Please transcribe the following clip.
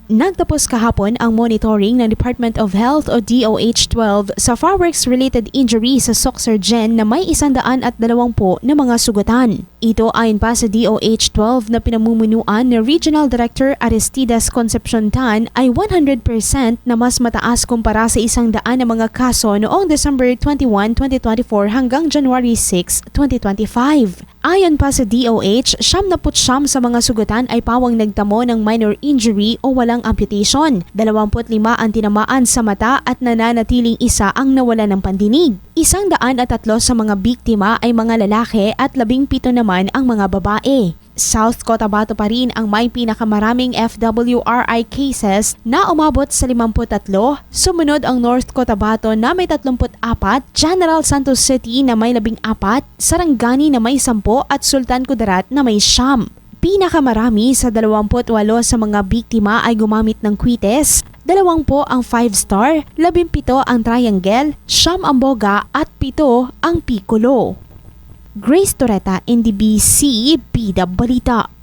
Nagtapos kahapon ang monitoring ng Department of Health o DOH-12 sa fireworks-related injury sa Soc-Sargen na may 120 na mga sugatan. Ito ayon pa sa DOH-12 na pinamumunuan ni Regional Director Aristides Concepcion Tan ay 100% na mas mataas kumpara sa 100 na mga kaso noong December 21, 2024 hanggang January 6, 2025. Ayon pa sa DOH, 79 sa mga sugatan ay pawang nagtamo ng minor injury o walang amputation. 25 ang tinamaan sa mata at nananatiling isa ang nawala ng pandinig. 103 sa mga biktima ay mga lalaki at 17 naman ang mga babae. South Cotabato pa rin ang may pinakamaraming FWRI cases na umabot sa 53, sumunod ang North Cotabato na may 34, General Santos City na may 14, Sarangani na may 10 at Sultan Kudarat na may 9. Pinakamarami sa 28 sa mga biktima ay gumamit ng quites, 20 ang 5-star, 17 ang triangle, 9 ang boga at 7 ang piccolo. Grace Toreta, NDBC, Bida Balita.